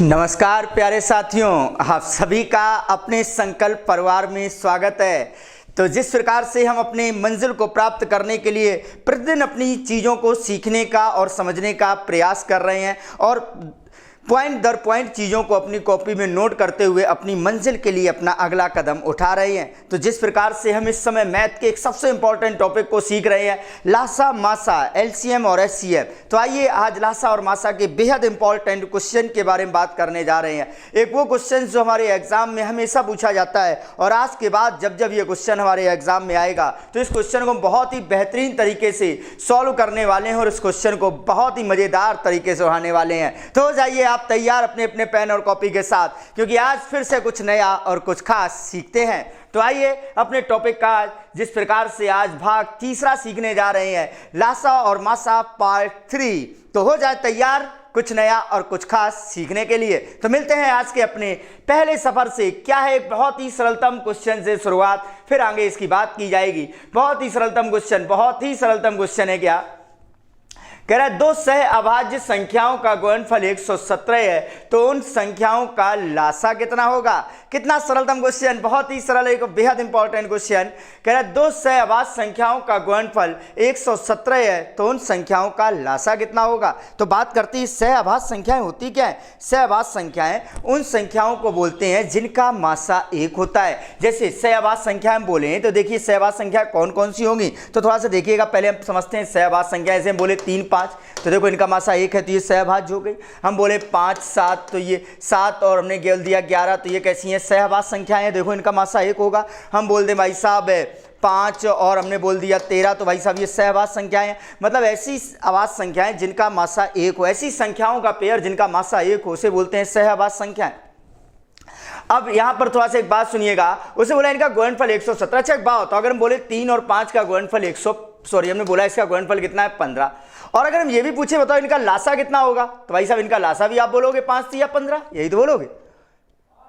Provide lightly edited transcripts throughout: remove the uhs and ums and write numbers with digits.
नमस्कार प्यारे साथियों, आप सभी का अपने संकल्प परिवार में स्वागत है। तो जिस प्रकार से हम अपने मंजिल को प्राप्त करने के लिए प्रतिदिन अपनी चीज़ों को सीखने का और समझने का प्रयास कर रहे हैं और पॉइंट दर पॉइंट चीज़ों को अपनी कॉपी में नोट करते हुए अपनी मंजिल के लिए अपना अगला कदम उठा रहे हैं, तो जिस प्रकार से हम इस समय मैथ के एक सबसे इंपॉर्टेंट टॉपिक को सीख रहे हैं, लासा मासा, एलसीएम और एचसीएफ। तो आइए आज लासा और मासा के बेहद इंपॉर्टेंट क्वेश्चन के बारे में बात करने जा रहे हैं। एक वो क्वेश्चन जो हमारे एग्जाम में हमेशा पूछा जाता है और आज के बाद जब जब ये क्वेश्चन हमारे एग्जाम में आएगा तो इस क्वेश्चन को हम बहुत ही बेहतरीन तरीके से सॉल्व करने वाले हैं और इस क्वेश्चन को बहुत ही मज़ेदार तरीके से उठाने वाले हैं। तो जाइए आप तैयार अपने अपने पेन और कॉपी के साथ, क्योंकि आज फिर से कुछ नया और कुछ खास सीखते हैं। तो आइए अपने टॉपिक का जिस प्रकार से आज भाग तीसरा सीखने जा रहे हैं, लासा और मासा पार्ट 3। तो हो जाए तैयार कुछ नया और कुछ खास सीखने के लिए। तो मिलते हैं आज के अपने पहले सफर से। क्या है, एक बहुत ही सरलतम क्वेश्चन से शुरुआत, फिर आगे इसकी बात की जाएगी। बहुत ही सरलतम क्वेश्चन है। क्या कह रहा है, दो सह अभाज्य संख्याओं का गुणनफल 117 है, तो उन संख्याओं का लासा कितना होगा। कितना सरलतम क्वेश्चन, बहुत ही सरल, एक बेहद इंपॉर्टेंट क्वेश्चन। कह रहा है दो सह अभाज्य संख्याओं का गुणनफल 117 है, तो उन संख्याओं का लासा कितना होगा। तो बात करती है सह अभाज्य संख्याएं होती क्या है। सह अभाज्य संख्याएं उन संख्याओं को बोलते हैं जिनका मासा 1 होता है। जैसे सह अभाज्य संख्या हम बोले तो देखिए सह अभाज्य संख्या कौन कौन सी होंगी, तो थोड़ा सा देखिएगा। पहले हम समझते हैं सह अभाज्य संख्या। ऐसे हम बोले 3 5, तो देखो इनका मासा 1 है, तो ये सहअभाज्य हो गई। हम बोले 5 7, तो ये 7 और हमने गेल दिया 11, तो ये कैसी हैं, सहअभाज्य संख्याएं हैं। देखो इनका मासा 1 होगा। हम बोल दें भाई साहब 5 और हमने बोल दिया 13, तो भाई साहब ये सहअभाज्य संख्याएं हैं। मतलब ऐसी अभाज्य संख्याएं जिनका मासा 1 हो, ऐसी संख्याओं का पेयर जिनका मासा 1 हो, उसे बोलते हैं सहअभाज्य संख्याएं। अब यहां पर थोड़ा सा एक बात सुनिएगा, उसे बोला इनका गुणनफल 117। अच्छा एक बात, तो अगर हम बोले 3 और 5 का गुणनफल हमने बोला इसका गुणनफल कितना है 15, और अगर हम ये भी पूछे बताओ इनका लासा कितना होगा, तो भाई साहब इनका लासा भी आप बोलोगे 5 या 15, यही तो बोलोगे।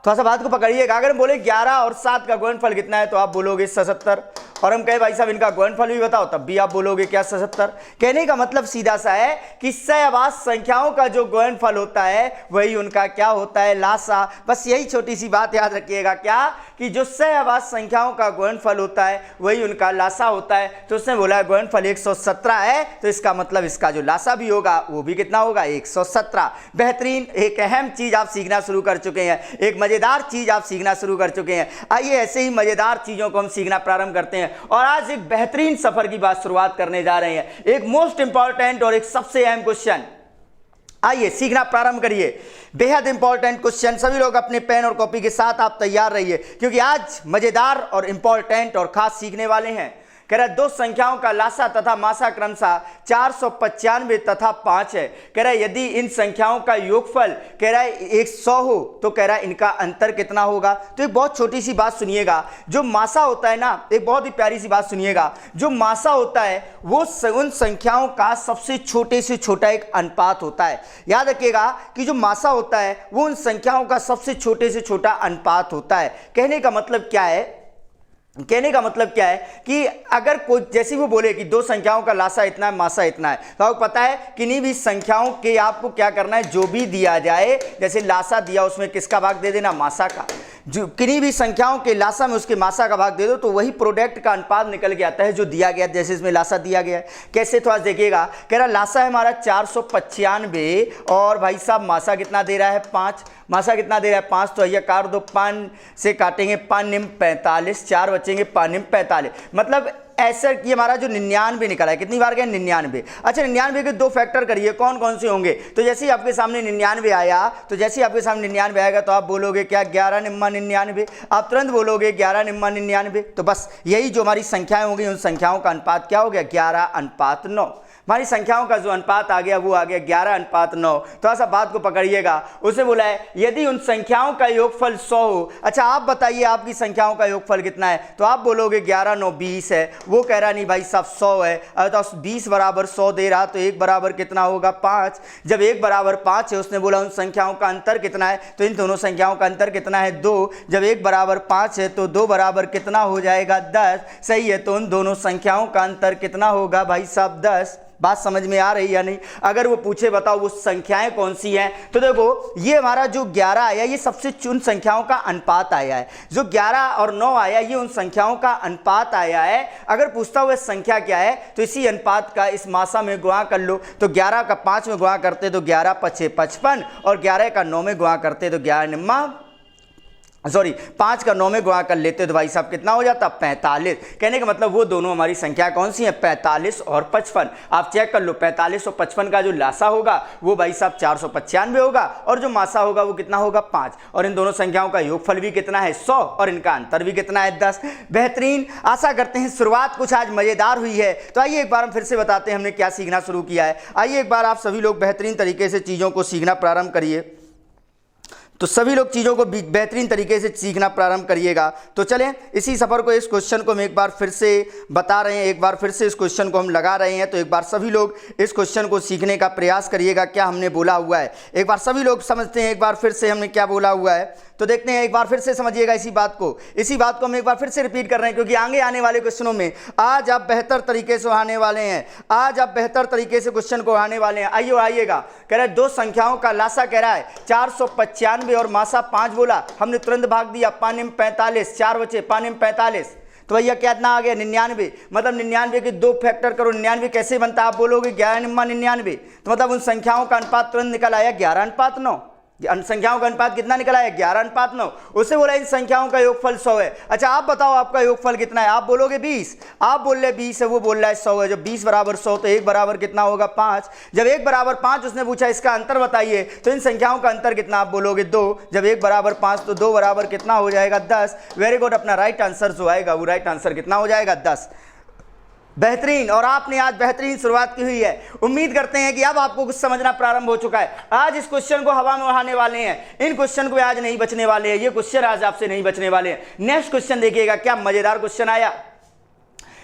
थोड़ा सा बात को पकड़िएगा। अगर हम बोले 11 और 7 का गुणनफल कितना है, तो आप बोलोगे 77, और हम कहे भाई साहब इनका गुणनफल भी बताओ, तब भी आप बोलोगे क्या 77। कहने का मतलब सीधा सा है कि सहअभाज्य संख्याओं का जो गुणनफल होता है वही उनका क्या होता है, लासा। बस यही छोटी सी बात याद रखिएगा, क्या कि जो सहअभाज्य संख्याओं का गुणनफल होता है वही उनका लासा होता है। तो उसने बोला गुणनफल 117 है, तो इसका मतलब इसका जो लासा भी होगा वो भी कितना होगा, 117। बेहतरीन, एक अहम चीज आप सीखना शुरू कर चुके हैं, एक मजेदार चीज आप सीखना शुरू कर चुके हैं। आइए ऐसे ही मजेदार चीजों को हम सीखना प्रारंभ करते हैं और आज एक बेहतरीन सफर की बात शुरुआत करने जा रहे हैं, एक मोस्ट इंपॉर्टेंट और एक सबसे अहम क्वेश्चन। आइए सीखना प्रारंभ करिए, बेहद इंपॉर्टेंट क्वेश्चन। सभी लोग अपने पेन और कॉपी के साथ आप तैयार रहिए, क्योंकि आज मजेदार और इंपॉर्टेंट और खास सीखने वाले हैं। कह रहा है दो संख्याओं का लासा तथा मासा क्रमशः 495 तथा 5 है। कह रहा है यदि इन संख्याओं का योगफल कह रहा है 100 हो, तो कह रहा है इनका अंतर कितना होगा। तो एक बहुत छोटी सी बात सुनिएगा, जो मासा होता है ना, एक बहुत ही प्यारी सी बात सुनिएगा, जो मासा होता है वो उन संख्याओं का सबसे छोटे से छोटा एक अनुपात होता है। याद रखिएगा कि जो मासा होता है वो उन संख्याओं का सबसे छोटे से छोटा अनुपात होता है। कहने का मतलब क्या है, कि अगर कोई जैसे वो बोले कि दो संख्याओं का लासा इतना है, मासा इतना है, तो आपको पता है किन्हीं भी संख्याओं के आपको क्या करना है, जो भी दिया जाए, जैसे लासा दिया उसमें किसका भाग दे देना, मासा का। जो किन्हीं भी संख्याओं के लासा में उसके मासा का भाग दे दो, तो वही प्रोडक्ट का अनुपात निकल के आता है जो दिया गया। जैसे इसमें लासा दिया गया है, कैसे थोड़ा देखिएगा। कह रहा लासा है हमारा 495 और भाई साहब मासा कितना दे रहा है 5। मासा कितना दे रहा है 5, तो ये काट दो, 5 से काटेंगे 5 निम 45, 4 बचेंगे 5 निम 45। मतलब ऐसा ये हमारा जो 99 निकला है, कितनी बार गया 99। अच्छा 99 के 2 फैक्टर करिए, कौन कौन से होंगे। तो जैसे ही आपके सामने 99 आया, तो जैसे ही आपके सामने 99 आएगा तो आप बोलोगे क्या, 11 निम्मा 99। आप तुरंत बोलोगे 11 निम्मा 99। तो बस यही जो हमारी संख्याएं होंगी, उन संख्याओं का अनुपात क्या हो गया, 11:9। हमारी संख्याओं का जो अनुपात आ गया वो आ गया 11:9। थोड़ा सा बात को पकड़िएगा। उसे बोला है यदि उन संख्याओं का योगफल 100 हो। अच्छा आप बताइए आपकी संख्याओं का योगफल कितना है, तो आप बोलोगे 11 9 20 है। वो कह रहा नहीं भाई साहब 100 है। तो 20 बराबर 100 दे रहा, तो 1 बराबर कितना होगा 5। जब 1 बराबर 5 है, उसने बोला उन संख्याओं का अंतर कितना है, तो इन दोनों संख्याओं का अंतर कितना है 2। जब 1 बराबर 5 है, तो 2 बराबर कितना हो जाएगा 10। सही है, तो उन दोनों संख्याओं का अंतर कितना होगा भाई साहब 10। बात समझ में आ रही या नहीं? अगर वो पूछे बताओ वो संख्याएं कौन सी हैं, तो देखो ये हमारा जो 11 आया ये सबसे उन संख्याओं का अनुपात आया है। जो 11 और 9 आया ये उन संख्याओं का अनुपात आया है। अगर पूछता हुआ संख्या क्या है तो इसी अनुपात का इस मासा में गुणा कर लो। तो 11 का 5 में गुणा करते तो 11 पछे 55 और 11 का 9 में गुणा करते तो 5 का 9 में गुणा कर लेते तो भाई साहब कितना हो जाता? 45। कहने का मतलब वो दोनों हमारी संख्या कौन सी है? 45 और 55। आप चेक कर लो 45 और 55 का जो लासा होगा वो भाई साहब 495 होगा और जो मासा होगा वो कितना होगा? 5। और इन दोनों संख्याओं का योगफल भी कितना है? 100 और इनका अंतर भी कितना है? 10। बेहतरीन। आशा करते हैं शुरुआत कुछ आज मजेदार हुई है। तो आइए एक बार हम फिर से बताते हैं हमने क्या सीखना शुरू किया है। आइए एक बार आप सभी लोग बेहतरीन तरीके से चीज़ों को सीखना प्रारंभ करिए। तो सभी लोग चीज़ों को बेहतरीन तरीके से सीखना प्रारंभ करिएगा। तो चलें इसी सफ़र को, इस क्वेश्चन को हम एक बार फिर से बता रहे हैं, एक बार फिर से इस क्वेश्चन को हम लगा रहे हैं। तो एक बार सभी लोग इस क्वेश्चन को सीखने का प्रयास करिएगा क्या हमने बोला हुआ है। एक बार सभी लोग समझते हैं एक बार फिर से हमने क्या बोला हुआ है। तो देखते हैं एक बार फिर से समझिएगा इसी बात को हम एक बार फिर से रिपीट कर रहे हैं क्योंकि आगे आने वाले क्वेश्चनों में आज आप बेहतर तरीके से आने वाले हैं। आज आप बेहतर तरीके से क्वेश्चन को आने वाले हैं। आइएगा। कह रहा है दो संख्याओं का लासा कह रहा है 495 और मासा 5 बोला। हमने तुरंत भाग दिया, पानी में 45, 4 बचे, पानी में 45। तो भैया कितना आ गया? 99। मतलब 99 के 2 फैक्टर करो। 99 कैसे बनता है? आप बोलोगे 11 तो मतलब उन संख्याओं का अनुपात तुरंत निकल आया 11:9। संख्याओं का अनुपात कितना निकला है? 11:9। उससे बोला इन संख्याओं का योगफल 100 है। अच्छा आप बताओ आपका योगफल कितना है? आप बोलोगे 20। आप बोल रहे 20 है, वो बोल रहा है 100 है। जब 20 बराबर 100 तो 1 बराबर कितना होगा? 5। जब 1 बराबर 5 उसने पूछा इसका अंतर बताइए, तो इन संख्याओं का अंतर कितना? आप बोलोगे 2। जब 1 बराबर 5 तो 2 बराबर कितना हो जाएगा? 10। Very good. अपना राइट आंसर जो आएगा वो राइट आंसर कितना हो जाएगा? 10। बेहतरीन। और आपने आज बेहतरीन शुरुआत की हुई है। उम्मीद करते हैं कि अब आपको कुछ समझना प्रारंभ हो चुका है। आज इस क्वेश्चन को हवा में उड़ाने वाले हैं। इन क्वेश्चन को आज नहीं बचने वाले हैं। ये क्वेश्चन आज आपसे नहीं बचने वाले हैं। नेक्स्ट क्वेश्चन देखिएगा क्या मजेदार क्वेश्चन आया।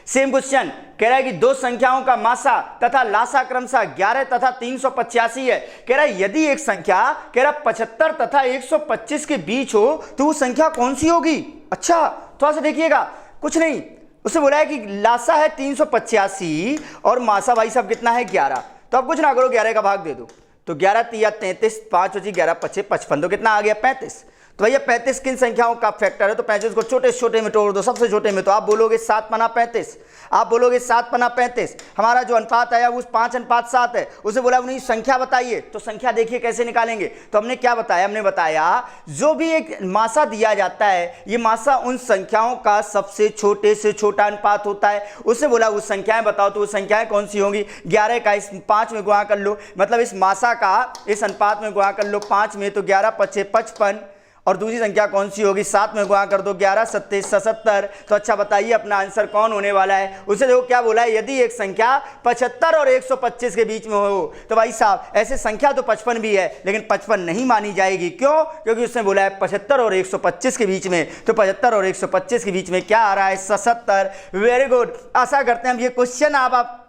सेम क्वेश्चन कह रहा है कि दो संख्याओं का मासा तथा लासा क्रमशः 11 तथा 385 है। कह रहा है यदि एक संख्या कह रहा 75 तथा 125 के बीच हो तो वो संख्या कौन सी होगी? अच्छा थोड़ा सा देखिएगा, कुछ नहीं, उससे बोला है कि लासा है 385 और मासा भाई साहब कितना है? 11। तो अब कुछ ना करो 11 का भाग दे दो। तो 11 तिया 33, 5 बची 11 पचे 55। तो कितना आ गया? 35। तो भैया 35 किन संख्याओं का फैक्टर है? तो 35 को छोटे से छोटे में तोड़ दो, सबसे छोटे में। तो आप बोलोगे 7 पना 35। आप बोलोगे 7 पना 35। हमारा जो अनुपात आया वो 5:7 है। उसे बोला उन्हीं संख्या बताइए। तो संख्या देखिए कैसे निकालेंगे। तो हमने क्या बताया? हमने बताया जो भी एक मासा दिया जाता है ये मासा उन संख्याओं का सबसे छोटे से छोटा अनुपात होता है। उसे बोला वो संख्याएं बताओ। तो वो संख्याएं कौन सी होंगी? 11 का इस 5 में गुणा कर लो, मतलब इस मासा का इस अनुपात में गुणा कर लो 5 में। तो 11 पचे 55 और दूसरी संख्या कौन सी होगी? 7 में गुणा कर दो 11 सत्ते 77। तो अच्छा बताइए अपना आंसर कौन होने वाला है? उसे देखो क्या बोला है, यदि एक संख्या 75 और 125 के बीच में हो तो भाई साहब ऐसे संख्या तो 55 भी है लेकिन 55 नहीं मानी जाएगी। क्यों? क्योंकि उसने बोला है 75 और 125 के बीच में। तो 75 और 125 के बीच में क्या आ रहा है? 77। Very good. आशा करते हैं हम ये क्वेश्चन आप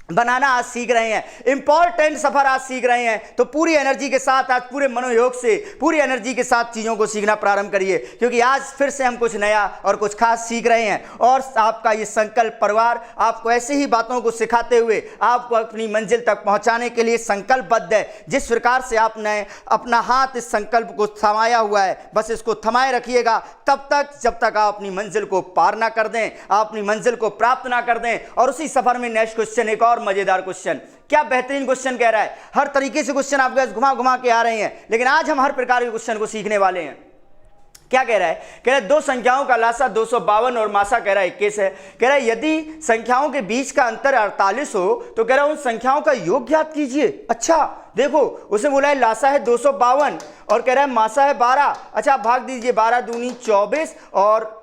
बनाना आज सीख रहे हैं। इंपॉर्टेंट सफर आज सीख रहे हैं। तो पूरी एनर्जी के साथ आज पूरे मनोयोग से पूरी एनर्जी के साथ चीज़ों को सीखना प्रारंभ करिए क्योंकि आज फिर से हम कुछ नया और कुछ खास सीख रहे हैं। और आपका ये संकल्प परिवार आपको ऐसे ही बातों को सिखाते हुए आपको अपनी मंजिल तक पहुंचाने के लिए संकल्पबद्ध है। जिस प्रकार से आपने अपना हाथ इस संकल्प को थमाया हुआ है, बस इसको थमाए रखिएगा तब तक जब तक आप अपनी मंजिल को पार ना कर दें, आप अपनी मंजिल को प्राप्त ना कर दें। और उसी सफर में नेक्स्ट क्वेश्चन एक और मजेदार क्वेश्चन, क्या बेहतरीन क्वेश्चन कह रहा है। हर तरीके से क्वेश्चन आपके पास घुमा घुमा के आ रहे हैं लेकिन आज हम हर प्रकार के क्वेश्चन को सीखने वाले हैं। क्या कह रहा है? कह रहा है दो संख्याओं का लासा 252 और मासा कह रहा है 21 है। कह रहा है यदि संख्याओं के बीच का अंतर 48 हो तो कह रहा है उन संख्याओं का योग ज्ञात कीजिए। अच्छा देखो उसने बोला है लासा है 252 और कह रहा है मासा है 12। अच्छा भाग दीजिए, 12 दूनी 24 और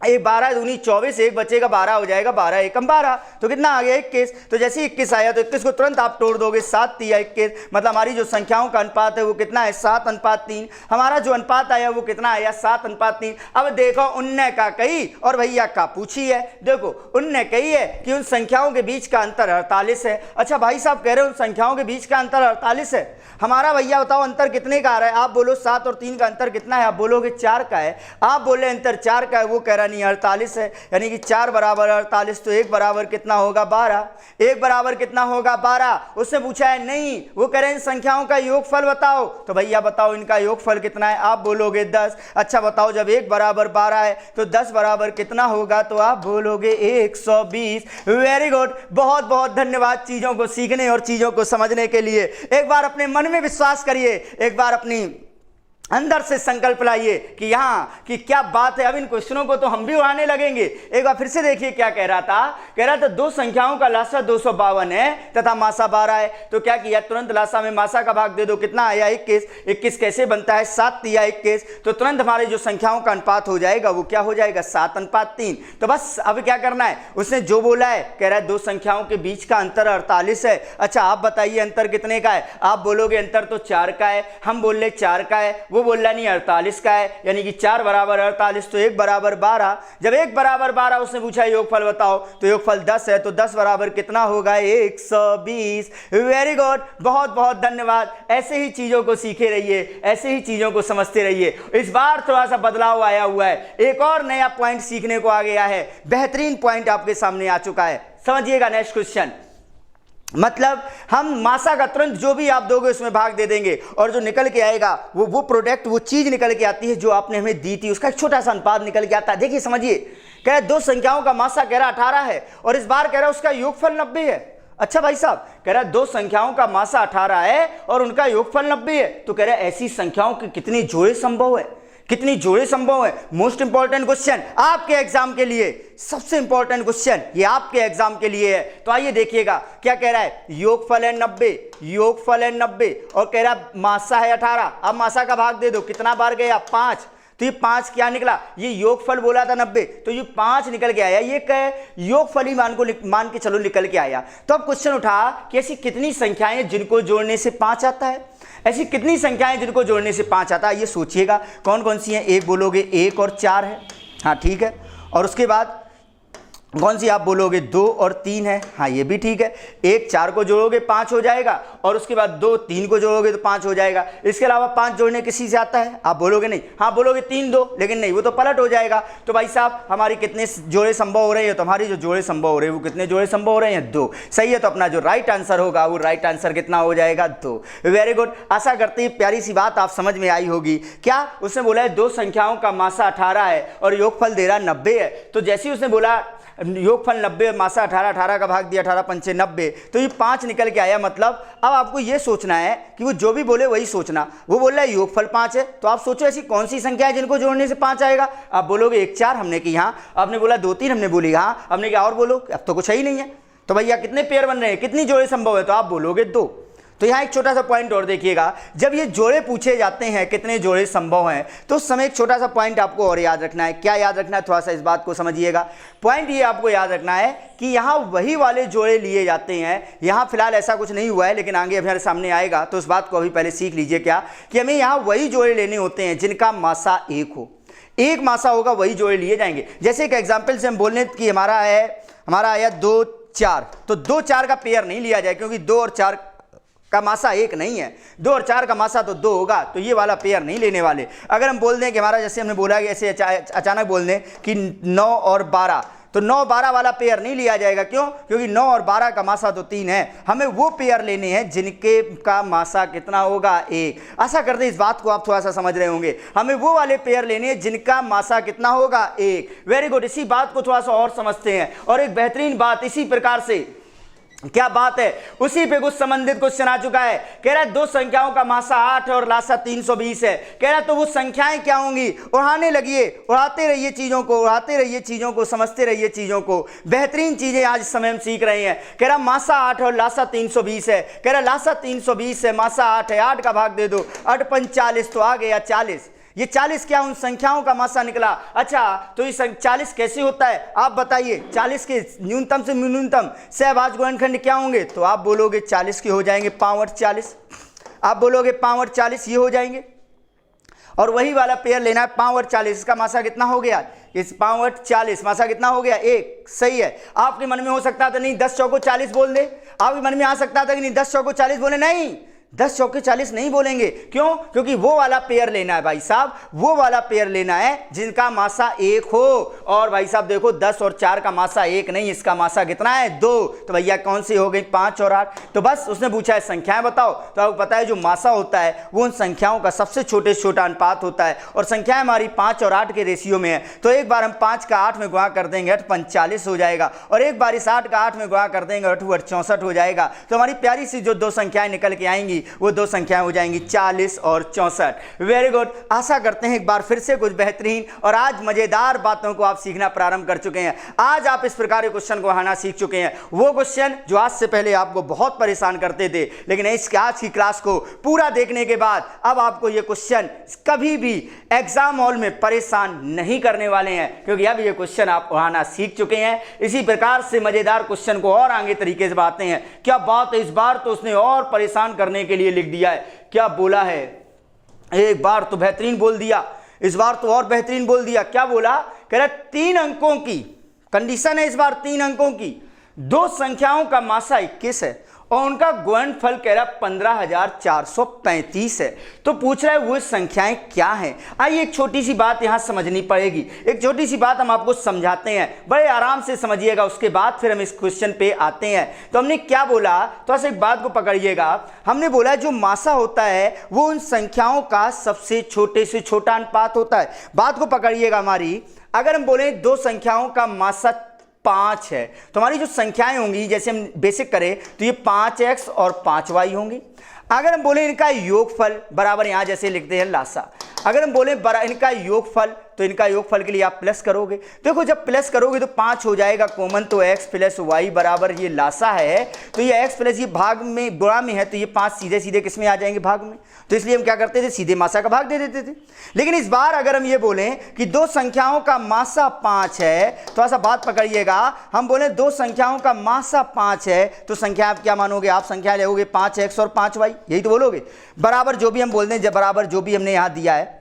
12 दूनी 24, एक बचेगा 12 हो जाएगा, 12 एकम 12। तो कितना आ गया? 21। तो जैसे ही 21 आया तो 21 को तुरंत आप तोड़ दोगे, 7 तिया 21। मतलब हमारी जो संख्याओं का अनुपात है वो कितना है? 7:3। हमारा जो अनुपात आया वो कितना आया? 7:3। अब देखो उनने का कही और भैया का पूछी है। देखो उनने कही है कि उन संख्याओं के बीच का अंतर 48 है। अच्छा भाई साहब कह रहे हो उन संख्याओं के बीच का अंतर 48 है। हमारा भैया बताओ अंतर कितने का आ रहा है? आप बोलो 7 और 3 का अंतर कितना है? आप बोलोगे 4 का है। आप बोले अंतर 4 का है, वो कह रहा नहीं 48 है, यानी कि 4 बराबर 48, तो 1 बराबर कितना होगा 12, 1 बराबर कितना होगा 12। उसने पूछा है नहीं, वो कह रहे हैं संख्याओं का योगफल बताओ, तो भैया बताओ इनका योगफल कितना है, आप बोलोगे 10। अच्छा बताओ जब 1 बराबर 12 है तो 10 बराबर कितना होगा, तो आप बोलोगे 120। वेरी गुड, बहुत बहुत धन्यवाद चीजों को सीखने और चीजों को समझने के लिए। एक बार अपने मन में विश्वास करिए, एक बार अपनी अंदर से संकल्प लाइए कि यहाँ कि क्या बात है। अब इन क्वेश्चनों को तो हम भी उड़ाने लगेंगे। एक बार फिर से देखिए क्या कह रहा था, दो संख्याओं का लासा 252 है तथा मासा 12 है। तो क्या किया, तुरंत लासा में मासा का भाग दे दो, कितना आया 21। 21 कैसे बनता है, 7 तिया 21, तो तुरंत हमारे जो संख्याओं का अनुपात हो जाएगा वो क्या हो जाएगा, 7:3। तो बस अब क्या करना है, उसने जो बोला है, कह रहा है दो संख्याओं के बीच का अंतर 48 है। अच्छा आप बताइए अंतर कितने का है, आप बोलोगे अंतर तो 4 का है, हम बोल रहे 4 का है, वो बोल रहा नहीं 48 का है, यानी कि 4 बराबर 48, तो 1 बराबर 12। जब 1 बराबर 12 उसने पूछा योगफल बताओ, तो योगफल 10 है, तो 10 बराबर कितना होगा, 120। वेरी गुड, बहुत बहुत धन्यवाद। ऐसे ही चीजों को सीखे रहिए, ऐसे ही चीजों को समझते रहिए। इस बार थोड़ा सा बदलाव आया हुआ है, एक और नया पॉइंट सीखने को आ गया है, बेहतरीन पॉइंट आपके सामने आ चुका है। समझिएगा नेक्स्ट क्वेश्चन, मतलब हम मासा का तुरंत जो भी आप दोगे उसमें भाग दे देंगे और जो निकल के आएगा वो प्रोडक्ट, वो चीज निकल के आती है जो आपने हमें दी थी, उसका एक छोटा सा अनुपात निकल के आता है। देखिए समझिए, कह रहा है दो संख्याओं का मासा कह रहा 18 है और इस बार कह रहा है उसका योगफल 90 है। अच्छा भाई साहब, कह रहा है दो संख्याओं का मासा 18 है और उनका योगफल 90 है, तो कह रहा है ऐसी संख्याओं के कितनी जोड़े संभव है, कितनी जोड़े संभव है। मोस्ट इंपॉर्टेंट क्वेश्चन आपके एग्जाम के लिए, सबसे इंपॉर्टेंट क्वेश्चन ये आपके एग्जाम के लिए है। तो आइए देखिएगा क्या कह रहा है, योगफल है 90, योगफल है 90 और कह रहा है मासा है 18। अब मासा का भाग दे दो, कितना बार गया 5, तो ये 5 क्या निकला, ये योगफल बोला था 90, तो ये 5 निकल के आया, ये कह योगफल ही मान के चलो निकल के आया। तो अब क्वेश्चन उठा कि ऐसी कितनी संख्याएं जिनको जोड़ने से 5 आता है, ऐसी कितनी संख्याएं जिनको जोड़ने से 5 आता है, ये सोचिएगा कौन कौन सी हैं। एक बोलोगे 1 और 4 है, हाँ ठीक है, और उसके बाद कौन सी आप बोलोगे 2 और 3 है, हाँ ये भी ठीक है। 1 4 को जोड़ोगे 5 हो जाएगा और उसके बाद 2 3 को जोड़ोगे तो 5 हो जाएगा। इसके अलावा 5 जोड़ने किसी से आता है, आप बोलोगे नहीं, हाँ बोलोगे 3 2, लेकिन नहीं वो तो पलट हो जाएगा। तो भाई साहब हमारी कितने जोड़े संभव हो रहे हैं, तो हमारी जो जोड़े संभव हो रहे हैं वो कितने जोड़े संभव हो रहे हैं, 2। सही है, तो अपना जो राइट आंसर होगा वो राइट आंसर कितना हो जाएगा, 2। वेरी गुड, आशा करते हैं प्यारी सी बात आप समझ में आई होगी। क्या उसने बोला है दो संख्याओं का मासा 18 है और योगफल दे रहा 90 है, तो जैसे ही उसने बोला योगफल 90 मासा 18, 18 का भाग दिया 18 पंचे 90, तो ये 5 निकल के आया। मतलब अब आपको ये सोचना है कि वो जो भी बोले वही सोचना। वो बोल रहा है योगफल 5 है, तो आप सोचो ऐसी कौन सी संख्या है जिनको जोड़ने से 5 आएगा। आप बोलोगे 1 4 हमने की हाँ, आपने बोला 2 3 हमने बोली हाँ, हमने क्या और बोलो, अब तो कुछ ही नहीं है। तो भैया कितने पेयर बन रहे हैं, कितनी जोड़े संभव है, तो आप बोलोगे 2। तो यहाँ एक छोटा सा पॉइंट और देखिएगा, जब ये जोड़े पूछे जाते हैं कितने जोड़े संभव हैं, तो उस समय एक छोटा सा पॉइंट आपको और याद रखना है। क्या याद रखना है, थोड़ा सा इस बात को समझिएगा। पॉइंट ये आपको याद रखना है कि यहाँ वही वाले जोड़े लिए जाते हैं। यहाँ फिलहाल ऐसा कुछ नहीं हुआ है, लेकिन आगे हमारे सामने आएगा, तो उस बात को अभी पहले सीख लीजिए क्या कि हमें यहाँ वही जोड़े लेने होते हैं जिनका मासा 1 हो, 1 मासा होगा, वही जोड़े लिए जाएंगे। जैसे एक एग्जाम्पल से हम बोल रहे कि हमारा आया 2 4, तो 2 4 का पेयर नहीं लिया जाए क्योंकि 2 और 4 का मासा 1 नहीं है, 2 और 4 का मासा तो 2 होगा, तो ये वाला पेयर नहीं लेने वाले। अगर हम बोल दें कि हमारा, जैसे हमने बोला कि ऐसे अचानक बोल दें कि 9 और 12, तो 9 12 वाला पेयर नहीं लिया जाएगा। क्यों, क्योंकि 9 और 12 का मासा तो 3 है। हमें वो पेयर लेने हैं जिनके का मासा कितना होगा, 1। आशा करते इस बात को आप थोड़ा सा समझ रहे होंगे। हमें वो वाले पेयर लेने हैं जिनका मासा कितना होगा, 1। वेरी गुड, इसी बात को थोड़ा सा और समझते हैं। और एक बेहतरीन बात इसी प्रकार से, क्या बात है, उसी पे कुछ संबंधित क्वेश्चन आ चुका है। कह रहा है दो संख्याओं का मासा 8 है और लासा 320 है। कह रहा है तो वो संख्याएं क्या होंगी, उड़ाने लगिए, उड़ाते रहिए चीजों को, उड़ाते रहिए चीजों को, समझते रहिए चीजों को। बेहतरीन चीजें आज इस समय हम सीख रहे हैं। कह रहा मासा 8 है और लासा 320 है। कह रहा लासा 320 है, मासा 8 है, 8 का भाग दे दो, 8 5 40, तो आ गया 40। ये 40 क्या उन संख्याओं का मासा निकला। अच्छा तो ये 40 कैसे होता है आप बताइए। 40 के न्यूनतम से न्यूनतम सहभाज्य गुणनखंड क्या होंगे, तो आप बोलोगे 40 के हो जाएंगे 5 40, आप बोलोगे 5 40 ये हो जाएंगे। और वही वाला पेयर लेना है 5 40, इसका मासा कितना हो गया, इस 5 40 मासा कितना हो गया, 1। सही है। आपके मन में हो सकता था नहीं 10 चौको 40 बोल दे, आपके मन में आ सकता था कि नहीं 10 चौको 40 बोले, नहीं 10 चौके 40 नहीं बोलेंगे। क्यों? क्योंकि वो वाला पेयर लेना है भाई साहब, वो वाला पेयर लेना है जिनका मासा 1 हो। और भाई साहब देखो 10 और 4 का मासा 1 नहीं, इसका मासा कितना है 2। तो भैया कौन सी हो गई 5 और 8। तो बस उसने पूछा है संख्याएं बताओ, तो आपको पता है जो मासा होता है वो उन संख्याओं का सबसे छोटे से छोटा अनुपात होता है, और संख्याएं हमारी 5 और 8 के रेशियो में है। तो एक बार हम 5 का 8 में गुणा कर देंगे 8 45 हो जाएगा, और एक बार इस 8 का 8 में गुणा कर देंगे 8 64 हो जाएगा। तो हमारी प्यारी सी जो दो संख्याएं निकल के आएंगी वो दो संख्याएं हो जाएंगी 40 और 64। Very good. आशा करते हैं एक बार फिर से कुछ बेहतरीन और आज मजेदार बातों को आप सीखना प्रारंभ कर चुके हैं। आज आप इस प्रकार के क्वेश्चन को हटाना सीख चुके हैं, वो क्वेश्चन जो आज से पहले आपको बहुत परेशान करते थे, लेकिन इस आज की क्लास को पूरा देखने के बाद अब आपको ये क्वेश्चन कभी भी एग्जाम हॉल में परेशान नहीं करने वाले हैं, क्योंकि अब ये क्वेश्चन आप पढ़ाना सीख चुके हैं। इसी प्रकार से मजेदार क्वेश्चन को और आगे तरीके से बातें हैं। क्या बात है, इस बार तो उसने और परेशान करने के लिए लिख दिया है। क्या बोला है, एक बार तो बेहतरीन बोल दिया, इस बार तो और बेहतरीन बोल दिया। क्या बोला, कह रहा 3 अंकों की कंडीशन है, इस बार 3 अंकों की दो संख्याओं का मासा 21 है और उनका गुणनफल कह रहा 15,435 है। तो पूछ रहा है वो संख्याएं क्या हैं। आइए एक छोटी सी बात यहां समझनी पड़ेगी, एक छोटी सी बात हम आपको समझाते हैं, बड़े आराम से समझिएगा, उसके बाद फिर हम इस क्वेश्चन पे आते हैं। तो हमने क्या बोला, तो ऐसे एक बात को पकड़िएगा। हमने बोला जो मासा होता है वो उन संख्याओं का सबसे छोटे से छोटा अनुपात होता है। बात को पकड़िएगा हमारी, अगर हम बोले दो संख्याओं का मासा 5 है तो हमारी जो संख्याएं होंगी, जैसे हम बेसिक करें तो ये 5x और 5y होंगी। अगर हम बोले इनका योगफल बराबर, यहां जैसे लिखते हैं लासा, अगर हम बोले इनका योगफल, तो इनका योगफल के लिए आप प्लस करोगे। देखो जब प्लस करोगे तो 5 हो जाएगा कॉमन, तो x प्लस वाई बराबर ये लासा है, तो ये x प्लस ये भाग में गुणा में है, तो ये 5 सीधे सीधे किस में आ जाएंगे, भाग में। तो इसलिए हम क्या करते थे, सीधे मासा का भाग दे देते थे। लेकिन इस बार अगर हम ये बोलें कि दो संख्याओं का मासा 5 है, तो ऐसा बात पकड़िएगा, हम बोले दो संख्याओं का मासा 5 है, तो संख्या आप क्या मानोगे, आप संख्या लोगे 5x और 5y, यही तो बोलोगे। बराबर जो भी हम बोल दें, बराबर जो भी हमने यहां दिया है।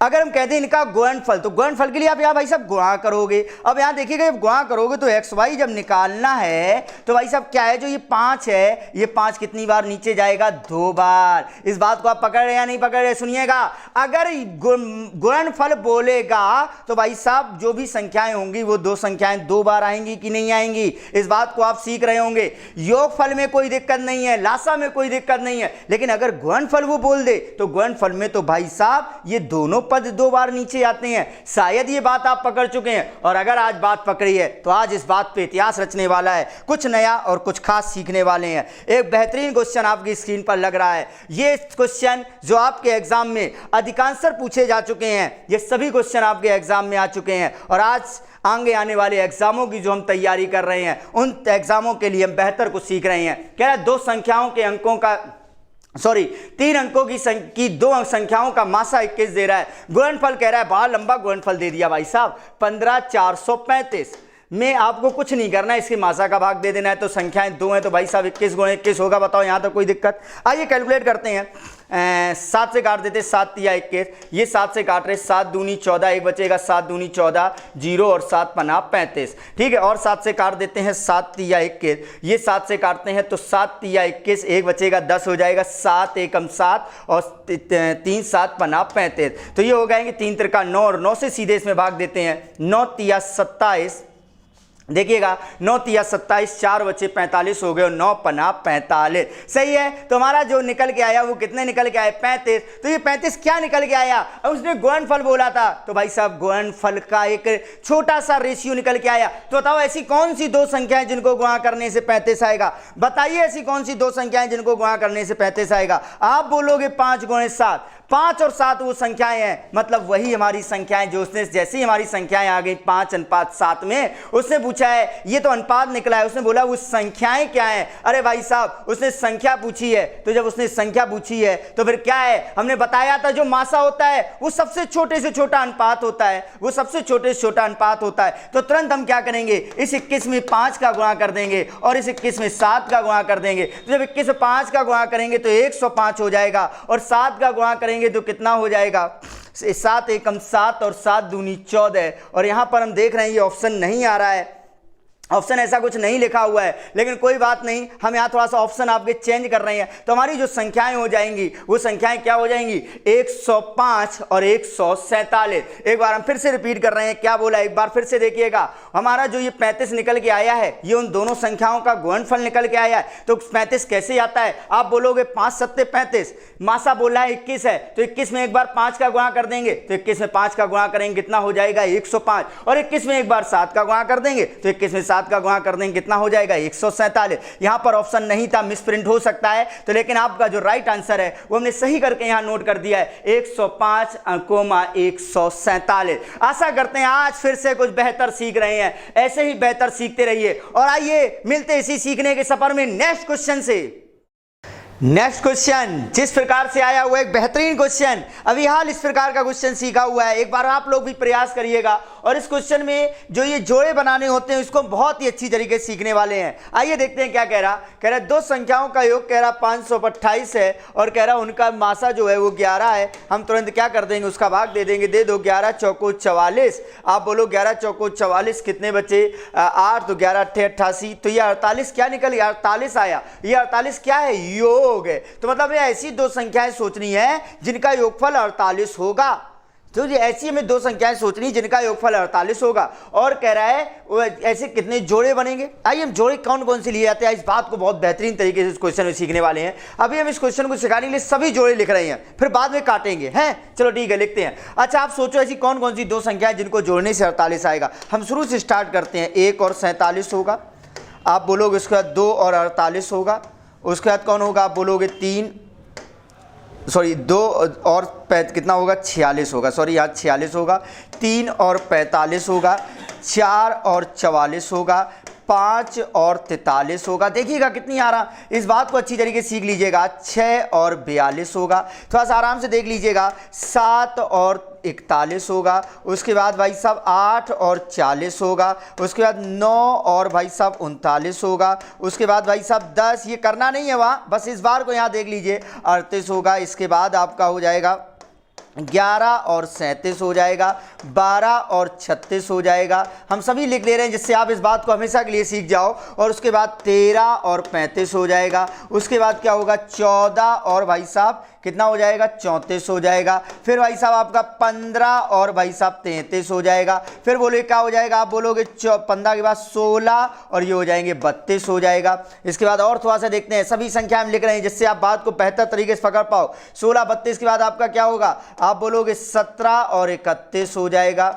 अगर हम कहते हैं इनका गुणनफल, तो गुणनफल के लिए आप यहां भाई साहब गुणा करोगे। अब यहां देखिएगा जब गुणा करोगे तो एक्स वाई जब निकालना है तो भाई साहब क्या है, जो ये 5 है, ये 5 कितनी बार नीचे जाएगा, 2 बार। इस बात को आप पकड़ रहे या नहीं पकड़ रहे, सुनिएगा। अगर गुणनफल बोलेगा तो भाई साहब जो भी संख्याएं होंगी वो दो संख्याएं 2 बार आएंगी कि नहीं आएंगी, इस बात को आप सीख रहे होंगे। योगफल में कोई दिक्कत नहीं है, लासा में कोई दिक्कत नहीं है, लेकिन अगर गुणनफल वो बोल दे तो गुणनफल में तो भाई साहब ये दोनों पद 2 बार नीचे आते हैं। शायद ये बात आप पकड़ चुके हैं, और अगर आज बात पकड़ी है तो आज इस बात पे इतिहास रचने वाला है, कुछ नया और कुछ खास सीखने वाले हैं। एक बेहतरीन क्वेश्चन आपकी स्क्रीन पर लग रहा है। ये क्वेश्चन जो आपके एग्जाम में अधिकांशतर पूछे जा चुके हैं, ये सभी क्वेश्चन आपके एग्जाम में आ चुके हैं, और आज आगे आने वाले एग्जामों की जो हम तैयारी कर रहे हैं उन एग्जामों के लिए हम बेहतर कुछ सीख रहे हैं। कह रहा है दो संख्याओं के अंकों का 3 अंकों की दो संख्याओं का मासा 21 दे रहा है। गुणनफल कह रहा है, बड़ा लंबा गुणनफल दे दिया भाई साहब, 15,435 में आपको कुछ नहीं करना है, इसके मासा का भाग दे देना है। तो संख्याएं 2 हैं तो भाई साहब 21 गुणे 21 होगा। बताओ यहां तक कोई दिक्कत। आइए कैलकुलेट करते हैं। 7 से काट देते, 7 तिया 21, ये 7 से काट रहे, 7 दूनी 14, एक बचेगा 7 दूनी 14, 0 और 7 पना 35, ठीक है। और 7 से काट देते हैं, 7 तिया 21, ये 7 से काटते हैं तो 7 तिया 21, एक बचेगा 10 हो जाएगा, 7 एकम 7 और 3 7 पना 35, तो ये हो जाएंगे 3 त्रिका 9, और 9 से सीधे इसमें भाग देते हैं। 9 तिया 27, देखिएगा 9 तिया 27, 4 बचे 45 हो गए, और 9 पना 45, सही है। तो हमारा जो निकल के आया वो कितने निकल के आए, 35। तो ये 35 क्या निकल के आया, अब उसने गुणनफल बोला था तो भाई साहब गुणनफल का एक छोटा सा रेशियो निकल के आया। तो बताओ ऐसी कौन सी दो संख्याएं जिनको गुणा करने से 35 आएगा, बताइए ऐसी कौन सी दो संख्याएं जिनको गुणा करने से 35 आएगा। आप बोलोगे 5 गुणे 7, 5 और 7 वो संख्याएं हैं, मतलब वही हमारी संख्याएं जो उसने, जैसे ही हमारी संख्याएं आ गई 5 अनुपात 7 में, उसने पूछा है, ये तो अनुपात निकला है, उसने बोला वो संख्याएं क्या हैं। अरे भाई साहब उसने संख्या पूछी है, तो जब उसने संख्या पूछी है तो फिर क्या है, हमने बताया था जो मासा होता है वो सबसे छोटे से छोटा अनुपात होता है, वो सबसे छोटे से छोटा अनुपात होता है। तो तुरंत हम क्या करेंगे, इस 21 में 5 का गुणा कर देंगे और इस 21 में 7 का गुणा कर देंगे। तो जब 21 में 5 का गुणा करेंगे तो 105 हो जाएगा, और 7 का गुणा करेंगे तो कितना हो जाएगा, 7 एकम 7 और 7 दूनी 14, और यहां पर हम देख रहे हैं ये ऑप्शन नहीं आ रहा है, ऑप्शन ऐसा कुछ नहीं लिखा हुआ है, लेकिन कोई बात नहीं, हम यहाँ थोड़ा सा ऑप्शन आपके चेंज कर रहे हैं। तो हमारी जो संख्याएं हो जाएंगी वो संख्याएं क्या हो जाएंगी, 105 और 147। एक बार हम फिर से रिपीट कर रहे हैं, क्या बोला एक बार फिर से देखिएगा। हमारा जो ये 35 निकल के आया है ये उन दोनों संख्याओं का गुणनफल निकल के आया है। तो 35 कैसे आता है, आप बोलोगे 5 सत्ते 35, मासा बोला है 21 है, तो 21 में एक बार 5 का गुणा कर देंगे, तो 21 में 5 का गुणा करेंगे कितना हो जाएगा 105, और 21 में एक बार 7 का गुणा कर देंगे, तो 21 में 7 का गुणा कर देंगे कितना हो जाएगा 147। यहां पर ऑप्शन नहीं था, मिसप्रिंट हो सकता है, तो लेकिन आपका जो राइट आंसर है वो हमने सही करके यहां नोट कर दिया है 105, 147। आशा करते हैं आज फिर से कुछ बेहतर सीख रहे हैं, ऐसे ही बेहतर सीखते रहिए। और आइए मिलते इसी सीखने के सफर में नेक्स्ट क्वेश्चन से। नेक्स्ट क्वेश्चन जिस प्रकार से आया हुआ एक बेहतरीन क्वेश्चन, अभी हाल इस प्रकार का क्वेश्चन सीखा हुआ है, एक बार आप लोग भी प्रयास करिएगा। और इस क्वेश्चन में जो ये जोड़े बनाने होते हैं इसको बहुत ही अच्छी तरीके से सीखने वाले हैं। आइए देखते हैं क्या कह रहा है दो संख्याओं का योग कह रहा 528 है, और कह रहा उनका मासा जो है वो 11 है। हम तुरंत क्या कर देंगे, उसका भाग दे देंगे, दे दो 11 चौको 44। आप बोलो 11 चौको 44 कितने बचे 8, तो 11 अट्ठे 88, तो ये 48 क्या निकल गया 48 आया। ये 48 क्या है, योग है। तो मतलब ये ऐसी दो संख्याएं सोचनी है जिनका योगफल 48 होगा। तो ये ऐसी हमें दो संख्याएं सोचनी जिनका योगफल 48 होगा। और कह रहा है वो ऐसे कितने जोड़े बनेंगे। आइए हम जोड़े कौन कौन से लिए जाते हैं, इस बात को बहुत बेहतरीन तरीके से इस क्वेश्चन में सीखने वाले हैं। अभी हम इस क्वेश्चन को सिखाने के लिए सभी जोड़े लिख रहे हैं, फिर बाद में काटेंगे हैं। चलो ठीक है, लिखते हैं। अच्छा आप सोचो ऐसी कौन कौन सी दो संख्याएं जिनको जोड़ने से 48 आएगा। हम शुरू से स्टार्ट करते हैं। 1 और 47 होगा, आप बोलोगे उसके बाद 2 और 48 होगा। उसके बाद कौन होगा, आप बोलोगे 2 और कितना होगा 46 होगा, सॉरी यहाँ 46 होगा। 3 और 45 होगा। 4 और 44 होगा। 5 और 43 होगा। देखिएगा कितनी आ रहा, इस बात को अच्छी तरीके से सीख लीजिएगा। 6 और 42 होगा, थोड़ा सा आराम से देख लीजिएगा। 7 और 41 होगा। उसके बाद भाई साहब 8 और 40 होगा। उसके बाद 9 और भाई साहब 39 होगा। उसके बाद भाई साहब 10, ये करना नहीं है वहाँ, बस इस बार को यहाँ देख लीजिए 38 होगा। इसके बाद आपका हो जाएगा 11 और 37 हो जाएगा। 12 और 36 हो जाएगा। हम सभी लिख ले रहे हैं जिससे आप इस बात को हमेशा के लिए सीख जाओ। और उसके बाद 13 और 35 हो जाएगा। उसके बाद क्या होगा 14 और भाई साहब कितना हो जाएगा 34 हो जाएगा। फिर भाई साहब आपका 15 और भाई साहब 33 हो जाएगा। फिर बोले क्या हो जाएगा, आप बोलोगे 15 के बाद 16 और ये हो जाएंगे 32 हो जाएगा। इसके बाद और थोड़ा सा देखते हैं, सभी संख्या हम लिख रहे हैं जिससे आप बात को बेहतर तरीके से पकड़ पाओ। 16 32 के बाद आपका क्या होगा, आप बोलोगे 17 और 31 हो जाएगा।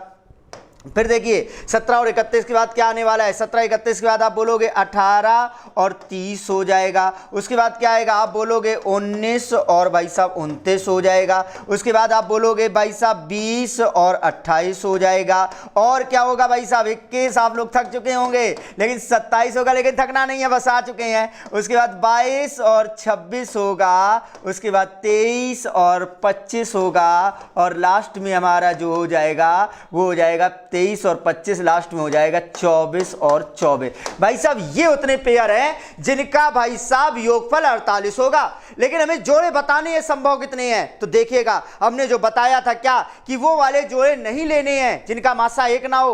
फिर देखिए 17 और 31 के बाद क्या आने वाला है, 17 31 के बाद आप बोलोगे 18 और 30 हो जाएगा। उसके बाद क्या आएगा, आप बोलोगे 19 और भाई साहब 29 हो जाएगा। उसके बाद आप बोलोगे भाई साहब 20 और 28 हो जाएगा। और क्या होगा भाई साहब 21, आप लोग थक चुके होंगे, लेकिन 27 होगा, लेकिन थकना नहीं है, बस आ चुके हैं। उसके बाद 22 और 26 होगा। उसके बाद 23 और 25 होगा। और लास्ट में हमारा जो हो जाएगा वो हो जाएगा 23 और 25, लास्ट में हो जाएगा 24 और 24। भाई साहब ये उतने पेयर हैं जिनका भाई साहब योगफल 48 होगा। लेकिन हमें जोड़े बताने हैं संभव कितने हैं, तो देखिएगा हमने जो बताया था क्या कि वो वाले जोड़े नहीं लेने हैं जिनका मासा 1 ना हो,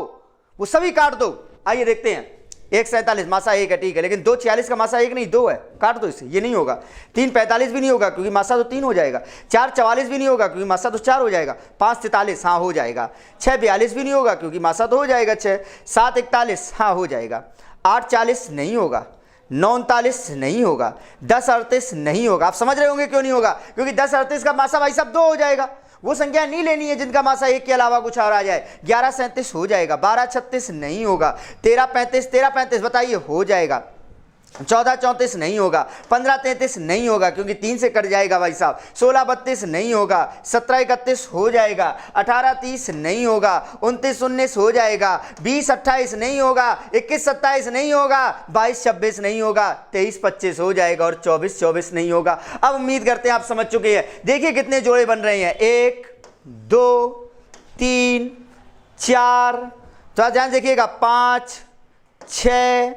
वो सभी काट दो। आइए देखते हैं। 147 मासा 1 है, ठीक है, लेकिन 246 का मासा 1 नहीं 2 है, काट दो इसे, ये नहीं होगा। 345 भी नहीं होगा क्योंकि मासा तो 3 हो जाएगा। 444 भी नहीं होगा क्योंकि मासा तो 4 हो जाएगा। 543 हाँ हो जाएगा। 642 भी नहीं होगा क्योंकि मासा तो हो जाएगा 6। 741 हाँ हो जाएगा। 840 नहीं होगा। 939 नहीं होगा। 1038 नहीं होगा। आप समझ रहे होंगे क्यों नहीं होगा, क्योंकि 1038 का मासा भाई साहब 2 हो जाएगा। वो संख्या नहीं लेनी है जिनका मासा 1 के अलावा कुछ और आ जाए। 1137 हो जाएगा। 1236 नहीं होगा। 1335 बताइए हो जाएगा। 1434 नहीं होगा। 1533 नहीं होगा क्योंकि 3 से कट जाएगा भाई साहब। 1632 नहीं होगा। 1731 हो जाएगा। 1830 नहीं होगा। 2919 हो जाएगा। 2028 नहीं होगा। 2127 नहीं होगा। 2226 नहीं होगा। 2325 हो जाएगा और 2424 नहीं होगा। अब उम्मीद करते हैं आप समझ चुके हैं। देखिए कितने जोड़े बन रहे हैं, 1 2 3 4, थोड़ा ध्यान देखिएगा, 5 6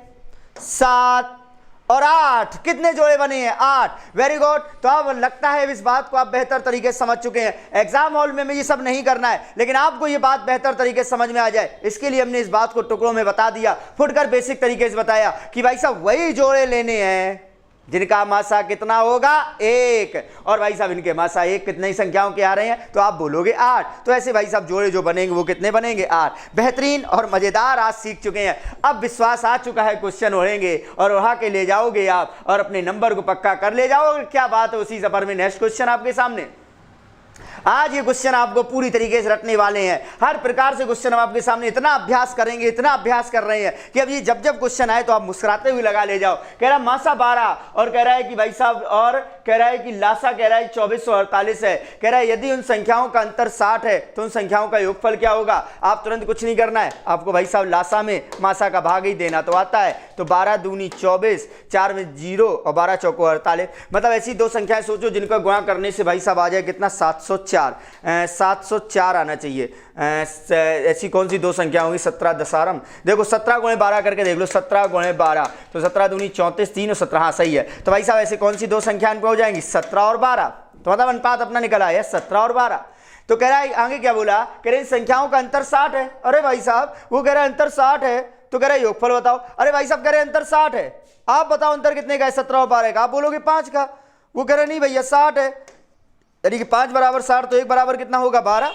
7 और 8। कितने जोड़े बने हैं? 8। Very good. तो अब लगता है इस बात को आप बेहतर तरीके से समझ चुके हैं। एग्जाम हॉल में ये सब नहीं करना है, लेकिन आपको ये बात बेहतर तरीके से समझ में आ जाए इसके लिए हमने इस बात को टुकड़ों में बता दिया, फुटकर बेसिक तरीके से बताया कि भाई साहब वही जोड़े लेने हैं जिनका मासा कितना होगा? 1। और भाई साहब इनके मासा 1 कितनी संख्याओं के आ रहे हैं? तो आप बोलोगे 8। तो ऐसे भाई साहब जोड़े जो बनेंगे वो कितने बनेंगे? 8। बेहतरीन और मजेदार आज सीख चुके हैं। अब विश्वास आ चुका है, क्वेश्चन उड़ेंगे और उड़ा के ले जाओगे आप और अपने नंबर को पक्का कर ले जाओगे। क्या बात है, उसी सफर में नेक्स्ट क्वेश्चन आपके सामने। आज ये क्वेश्चन आपको पूरी तरीके से रटने वाले हैं। हर प्रकार से क्वेश्चन हम आपके सामने इतना अभ्यास करेंगे, इतना अभ्यास कर रहे हैं कि अब ये जब जब क्वेश्चन आए तो आप मुस्कुराते हुए लगा ले जाओ। कह रहा मासा 12 और कह रहा है कि भाई साहब, और कह रहा है कि लासा कह रहा है 2448 है। कह रहा है यदि उन संख्याओं का अंतर 60 है तो उन संख्याओं का योगफल क्या होगा? आप तुरंत कुछ नहीं करना है, आपको भाई साहब लासा में मासा का भाग ही देना तो आता है। तो 12 दूनी 24, 4 में 0 और 12 चौको 48। मतलब ऐसी दो संख्याएं सोचो जिनका गुणा करने से भाई साहब आ जाए कितना? 704 आना चाहिए। ऐसी कौन सी दो संख्या होंगी? 17 दशारम। देखो 17 गुणे 12 करके देख लो, 17 गुणे 12 तो 17 दूनी 34, 3 और 17। हाँ सही है। तो भाई साहब ऐसे कौन सी दो संख्याएं हो जाएंगी? 17 और 12। तो मतलब अनुपात अपना निकला है 17 और 12। तो कह रहा है आगे क्या बोला? कह रहे इन संख्याओं का अंतर 60 है। अरे भाई साहब वो कह रहा है अंतर 60 है, तो कह रहा है योगफल बताओ। अरे भाई साहब कह रहे हैं अंतर 60 है, आप बताओ अंतर कितने का है? 17 और 12 का। आप बोलोगे 5 का। वो कह रहे नहीं भैया 60 है, यानी कि 5 बराबर 60, तो 1 बराबर कितना होगा? 12।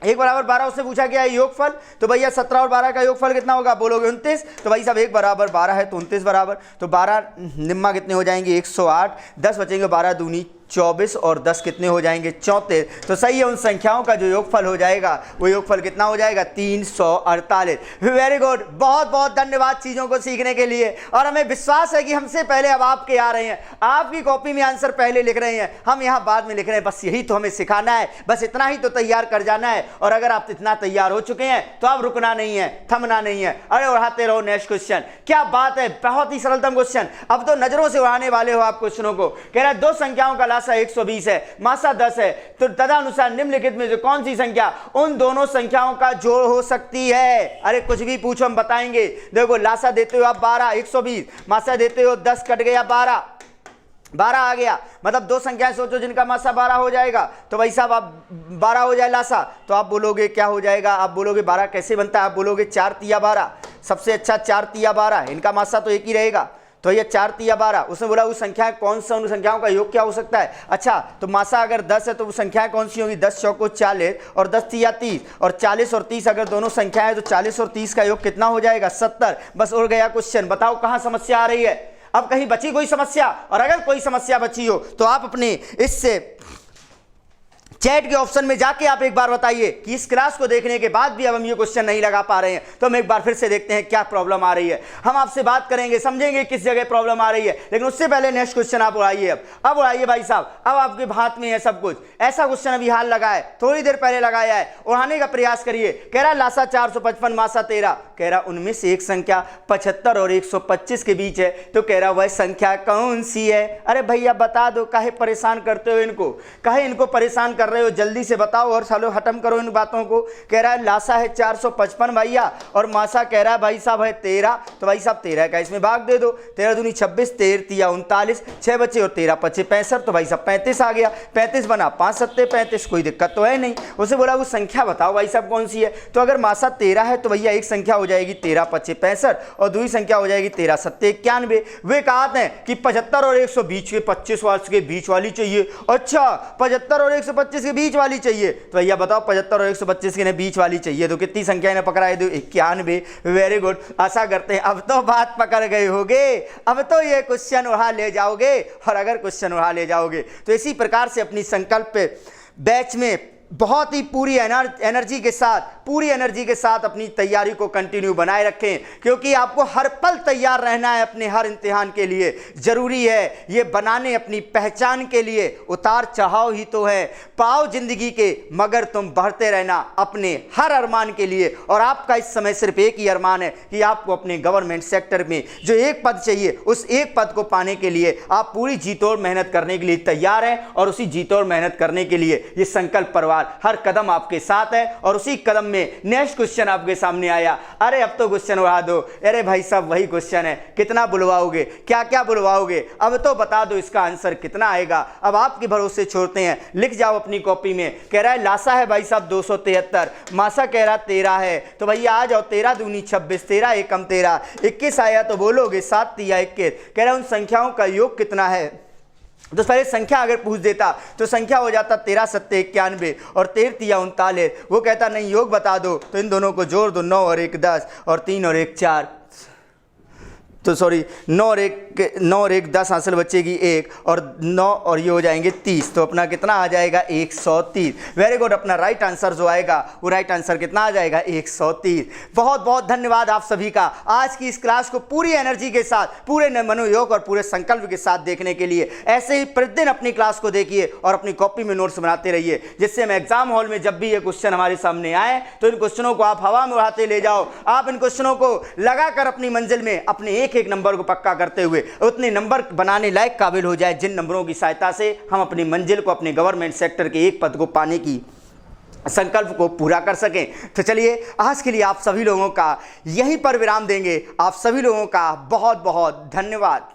1 बराबर 12 उससे पूछा गया है योगफल। तो भैया 17 और 12 का योगफल कितना होगा? बोलोगे 29। तो भाई साहब 1 बराबर 12 है तो 29 बराबर। तो 12 निम्मा कितने हो जाएंगे? 108। 10 बचेंगे, 12 दूनी 24 और 10 कितने हो जाएंगे? 34। तो सही है, उन संख्याओं का जो योगफल हो जाएगा वो योगफल कितना हो जाएगा? 348। वेरी गुड, बहुत बहुत धन्यवाद चीज़ों को सीखने के लिए। और हमें विश्वास है कि हमसे पहले अब आपके आ रहे हैं, आपकी कॉपी में आंसर पहले लिख रहे हैं, हम यहाँ बाद में लिख रहे हैं। बस यही तो हमें सिखाना है, बस इतना ही तो तैयार कर जाना है। और अगर आप इतना तैयार हो चुके हैं तो आप रुकना नहीं है, थमना नहीं है, अरे उड़ाते रहो। नेक्स्ट क्वेश्चन, क्या बात है, बहुत ही सरलतम क्वेश्चन। अब तो नजरों से उड़ाने वाले हो आप क्वेश्चनों को। कह रहा है दो संख्याओं का लासा 120 है, मासा 10 है, तो तदनुसार निम्नलिखित में से कौन सी संख्या उन दोनों संख्याओं का जोड़ हो सकती है? अरे कुछ भी पूछो हम बताएंगे। देखो लासा देते हो आप 12, 120, मासा देते हो 10 कट गया 12 आ गया। मतलब दो संख्याएं सोचो जिनका मासा 12 हो जाएगा। तो भाई साहब आप 12 हो जाए लासा, तो आप बोलोगे क्या हो जाएगा? आप बोलोगे 12 कैसे बनता है? आप बोलोगे 4 तिया 12, सबसे अच्छा 4 तिया 12, इनका मासा तो एक ही रहेगा। तो ये 4 तिया 12, उसने बोला वो संख्या कौन सा, उन संख्याओं का योग क्या हो सकता है? अच्छा तो मासा अगर 10 है तो वो संख्याएं कौन सी होंगी? 10 चौको 40 और 10 तिया 30, और 40 और 30 अगर दोनों संख्याएं हैं तो 40 और 30 का योग कितना हो जाएगा? 70। बस उड़ गया क्वेश्चन। बताओ कहां समस्या आ रही है? अब कहीं बची कोई समस्या? और अगर कोई समस्या बची हो तो आप अपने इससे चैट के ऑप्शन में जाके आप एक बार बताइए कि इस क्लास को देखने के बाद भी अब हम ये क्वेश्चन नहीं लगा पा रहे हैं, तो हम एक बार फिर से देखते हैं क्या प्रॉब्लम आ रही है। हम आपसे बात करेंगे, समझेंगे किस जगह प्रॉब्लम आ रही है, लेकिन उससे पहले नेक्स्ट क्वेश्चन आप उड़ाइए। अब उड़ाइए भाई साहब, अब आपके हाथ में है सब कुछ। ऐसा क्वेश्चन अभी हाल लगा है, थोड़ी देर पहले लगाया है, उड़ाने का प्रयास करिए। कह रहा लासा 455, मासा 13। कह रहा उनमें से एक संख्या 75 और 125 के बीच है, तो कह रहा वह संख्या कौन सी है? अरे भैया बता दो, काहे परेशान करते हो इनको, काहे इनको परेशान कर रहे हो? जल्दी से बताओ और सालो खत्म करो इन बातों को। कह रहा है लासा है 455 भैया, और मासा कह रहा है भाई साहब है 13। तो भाई साहब 13 का इसमें भाग दे दो। 13 दूनी 26, 13 तिया 39, 6 बचे और 13 पचे 65। तो भाई साहब 35 आ गया, 35 बना 5 सत्ते 35, कोई दिक्कत तो है नहीं। उसे बोला वो संख्या बताओ भाई साहब कौन सी है? तो अगर मासा 13 है तो भैया एक संख्या हो जाएगी 13 पचे 65 और दूसरी संख्या हो जाएगी 13 सत्ते 91। वे कहते हैं कि 75 और 120 के 25 वर्ष के बीच वाली चाहिए। अच्छा 75 और 125 के बीच वाली चाहिए, तो भैया बताओ 75 और 125 के बीच वाली चाहिए, तो कितनी संख्या ने पकड़ाई दो? 91। वेरी गुड, आशा करते हैं अब तो बात पकड़ गए होगे, अब तो ये क्वेश्चन उड़ा ले जाओगे। और अगर क्वेश्चन उड़ा ले जाओगे तो इसी प्रकार से अपनी संकल्प बैच में बहुत ही पूरी एनर्जी के साथ अपनी तैयारी को कंटिन्यू बनाए रखें, क्योंकि आपको हर पल तैयार रहना है अपने हर इम्तिहान के लिए। जरूरी है ये बनाने अपनी पहचान के लिए। उतार चढ़ाव ही तो है पाओ जिंदगी के, मगर तुम बढ़ते रहना अपने हर अरमान के लिए। और आपका इस समय सिर्फ एक ही अरमान है कि आपको अपने गवर्नमेंट सेक्टर में जो एक पद चाहिए, उस एक पद को पाने के लिए आप पूरी जीतोड़ मेहनत करने के लिए तैयार हैं। और उसी जीतोड़ मेहनत करने के लिए ये संकल्प परिवार सवाल, हर कदम आपके साथ है। और उसी कदम में नेक्स्ट क्वेश्चन आपके सामने आया, अरे अब तो क्वेश्चन उड़ा दो, अरे भाई साहब वही क्वेश्चन है, कितना बुलवाओगे, क्या क्या बुलवाओगे, अब तो बता दो इसका आंसर कितना आएगा। अब आपके भरोसे छोड़ते हैं, लिख जाओ अपनी कॉपी में। कह रहा है लासा है भाई साहब 273, मासा कह रहा 13 है, तो भैया आ जाओ, 13 दूनी 26, 13 एकम 13, 21 आया तो बोलोगे 7 तिया 21। कह रहा है उन संख्याओं का योग कितना है, तो पहले संख्या अगर पूछ देता तो संख्या हो जाता 13 सत्ते 91 और 13 तिया 39। वो कहता नहीं योग बता दो, तो इन दोनों को जोड़ दो, 9 और 1 10 और 3 और 1 4, तो सॉरी 9 और 1 10 हासिल बचेगी 1 और 9 और ये हो जाएंगे 30, तो अपना कितना आ जाएगा 130। वेरी गुड, अपना राइट आंसर जो आएगा वो राइट आंसर कितना आ जाएगा 130। बहुत बहुत धन्यवाद आप सभी का आज की इस क्लास को पूरी एनर्जी के साथ, पूरे मनोयोग और पूरे संकल्प के साथ देखने के लिए। ऐसे ही प्रतिदिन अपनी क्लास को देखिए और अपनी कॉपी में नोट्स बनाते रहिए, जिससे हम एग्जाम हॉल में जब भी ये क्वेश्चन हमारे सामने आए तो इन क्वेश्चनों को आप हवा में उड़ाते ले जाओ। आप इन क्वेश्चनों को लगाकर अपनी मंजिल में अपने एक नंबर को पक्का करते हुए उतने नंबर बनाने लायक काबिल हो जाए, जिन नंबरों की सहायता से हम अपनी मंजिल को, अपने गवर्नमेंट सेक्टर के एक पद को पाने की संकल्प को पूरा कर सकें। तो चलिए आज के लिए आप सभी लोगों का यहीं पर विराम देंगे। आप सभी लोगों का बहुत बहुत धन्यवाद।